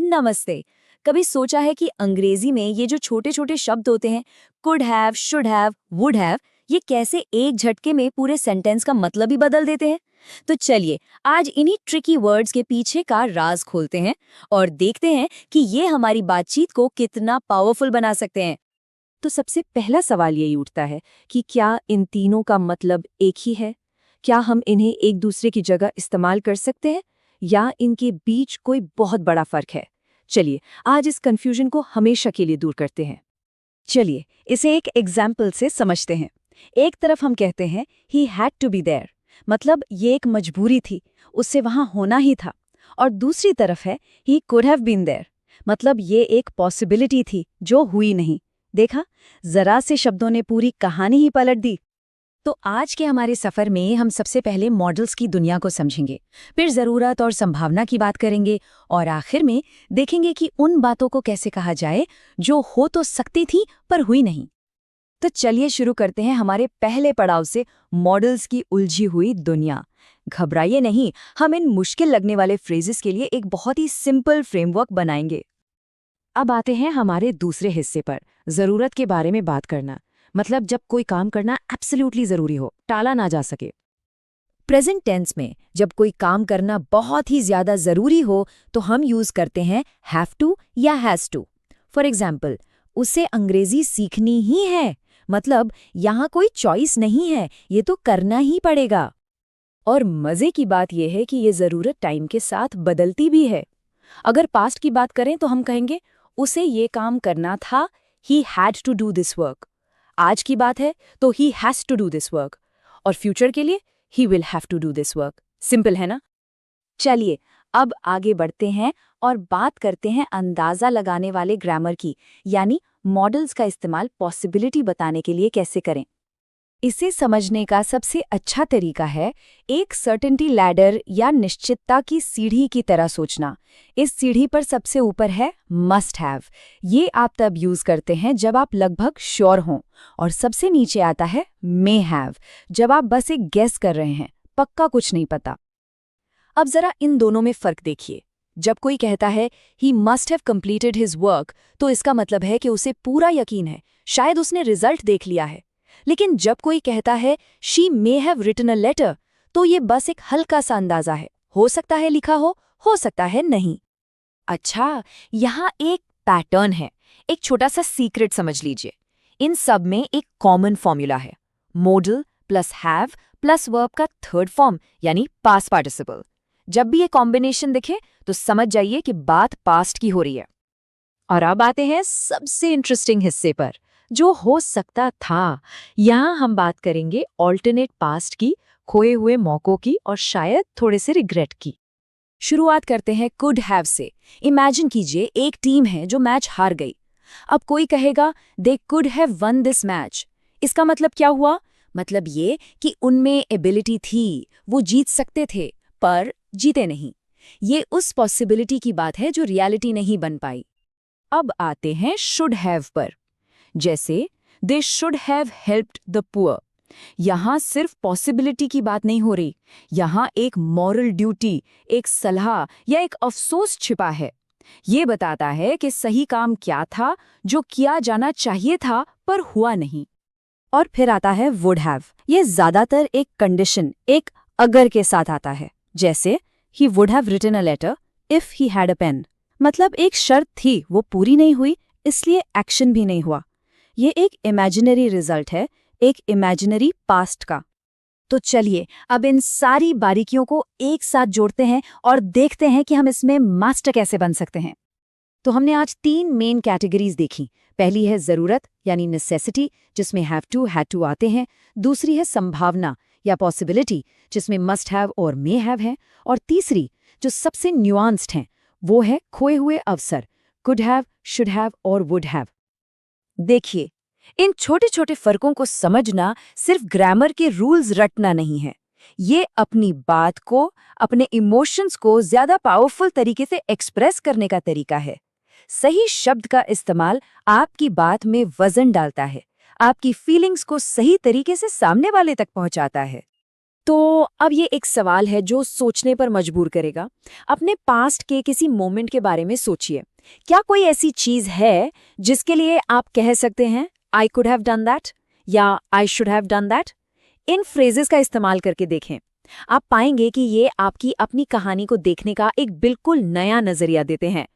नमस्ते। कभी सोचा है कि अंग्रेजी में ये जो छोटे छोटे शब्द होते हैं, could have, should have, would have, ये कैसे एक झटके में पूरे सेंटेंस का मतलब ही बदल देते हैं? तो चलिए आज इन्हीं ट्रिकी वर्ड्स के पीछे का राज खोलते हैं और देखते हैं कि ये हमारी बातचीत को कितना पावरफुल बना सकते हैं। तो सबसे पहला सवाल यही उठता है कि क्या इन तीनों का मतलब एक ही है? क्या हम इन्हें एक दूसरे की जगह इस्तेमाल कर सकते हैं या इनके बीच कोई बहुत बड़ा फर्क है? चलिए आज इस कंफ्यूजन को हमेशा के लिए दूर करते हैं। चलिए इसे एक एग्जाम्पल से समझते हैं। एक तरफ हम कहते हैं he had to be there, मतलब ये एक मजबूरी थी, उससे वहां होना ही था। और दूसरी तरफ है he could have been there, मतलब ये एक पॉसिबिलिटी थी जो हुई नहीं। देखा, जरा से शब्दों ने पूरी कहानी ही पलट दी। तो आज के हमारे सफर में हम सबसे पहले मॉडल्स की दुनिया को समझेंगे, फिर जरूरत और संभावना की बात करेंगे और आखिर में देखेंगे कि उन बातों को कैसे कहा जाए जो हो तो सकती थी पर हुई नहीं। तो चलिए शुरू करते हैं हमारे पहले पड़ाव से, मॉडल्स की उलझी हुई दुनिया। घबराइए नहीं, हम इन मुश्किल लगने वाले फ्रेजेस के लिए एक बहुत ही सिंपल फ्रेमवर्क बनाएंगे। अब आते हैं हमारे दूसरे हिस्से पर, जरूरत के बारे में बात करना। मतलब जब कोई काम करना एब्सोल्युटली जरूरी हो, टाला ना जा सके। प्रेजेंट टेंस में जब कोई काम करना बहुत ही ज्यादा जरूरी हो तो हम यूज करते हैं हैव टू या हैज टू। फॉर एग्जाम्पल, उसे अंग्रेजी सीखनी ही है, मतलब यहाँ कोई चॉइस नहीं है, ये तो करना ही पड़ेगा। और मजे की बात यह है कि ये जरूरत टाइम के साथ बदलती भी है। अगर पास्ट की बात करें तो हम कहेंगे उसे ये काम करना था, he had to do this work. आज की बात है तो he has to do this work, और फ्यूचर के लिए he will have to do this work. Simple है ना? चलिए अब आगे बढ़ते हैं और बात करते हैं अंदाजा लगाने वाले ग्रामर की, यानी मॉडल्स का इस्तेमाल पॉसिबिलिटी बताने के लिए कैसे करें। इसे समझने का सबसे अच्छा तरीका है एक सर्टेनिटी लैडर या निश्चितता की सीढ़ी की तरह सोचना। इस सीढ़ी पर सबसे ऊपर है मस्ट हैव। ये आप तब यूज करते हैं जब आप लगभग श्योर हों, और सबसे नीचे आता है मे हैव, जब आप बस एक गेस कर रहे हैं, पक्का कुछ नहीं पता। अब जरा इन दोनों में फर्क देखिए। जब कोई कहता है he must have completed his work, तो इसका मतलब है कि उसे पूरा यकीन है, शायद उसने रिजल्ट देख लिया है। लेकिन जब कोई कहता है she may have written a letter, तो ये बस एक हल्का सा अंदाजा है, हो सकता है लिखा हो सकता है नहीं। अच्छा, यहाँ एक पैटर्न है, एक छोटा सा सीक्रेट समझ लीजिए। इन सब में एक कॉमन फॉर्मूला है, model plus have plus verb का थर्ड फॉर्म यानी पास्ट पार्टिसिपल। जब भी ये कॉम्बिनेशन दिखे तो समझ जाइए कि बात पास्ट की हो रही है। और अब आते हैं सबसे इंटरेस्टिंग हिस्से पर, जो हो सकता था। यहाँ हम बात करेंगे ऑल्टरनेट पास्ट की, खोए हुए मौकों की और शायद थोड़े से रिग्रेट की। शुरुआत करते हैं कुड हैव से। इमेजिन कीजिए एक टीम है जो मैच हार गई। अब कोई कहेगा they could have one this match. इसका मतलब क्या हुआ? मतलब ये कि उनमें एबिलिटी थी, वो जीत सकते थे, पर जीते नहीं। ये उस पॉसिबिलिटी की बात है जो रियलिटी नहीं बन पाई। अब आते हैं शुड हैव पर। जैसे they should have helped the poor. यहां सिर्फ पॉसिबिलिटी की बात नहीं हो रही, यहां एक मॉरल ड्यूटी, एक सलाह या एक अफसोस छिपा है। ये बताता है कि सही काम क्या था, जो किया जाना चाहिए था पर हुआ नहीं। और फिर आता है वुड हैव। ये ज्यादातर एक कंडीशन, एक अगर के साथ आता है। जैसे he would have written a letter if he had a pen. मतलब एक शर्त थी, वो पूरी नहीं हुई, इसलिए एक्शन भी नहीं हुआ। ये एक इमेजिनरी रिजल्ट है, एक इमेजिनरी पास्ट का। तो चलिए अब इन सारी बारीकियों को एक साथ जोड़ते हैं और देखते हैं कि हम इसमें मास्टर कैसे बन सकते हैं। तो हमने आज 3 मेन कैटेगरीज देखी। पहली है जरूरत यानी नेसेसिटी, जिसमें हैव टू, हैड टू आते हैं। दूसरी है संभावना या पॉसिबिलिटी, जिसमें मस्ट हैव और मे हैव है। और तीसरी, जो सबसे न्यूआंस्ड है, वो है खोए हुए अवसर, कुड हैव, शुड हैव और वुड हैव। देखिए, इन छोटे छोटे फर्कों को समझना सिर्फ ग्रामर के रूल्स रटना नहीं है। ये अपनी बात को, अपने इमोशंस को ज्यादा पावरफुल तरीके से एक्सप्रेस करने का तरीका है। सही शब्द का इस्तेमाल आपकी बात में वजन डालता है, आपकी फीलिंग्स को सही तरीके से सामने वाले तक पहुंचाता है। तो अब ये एक सवाल है जो सोचने पर मजबूर करेगा। अपने पास्ट के किसी मोमेंट के बारे में सोचिए। क्या कोई ऐसी चीज है जिसके लिए आप कह सकते हैं I could have done that या I should have done that? इन फ्रेजेस का इस्तेमाल करके देखें। आप पाएंगे कि ये आपकी अपनी कहानी को देखने का एक बिल्कुल नया नजरिया देते हैं।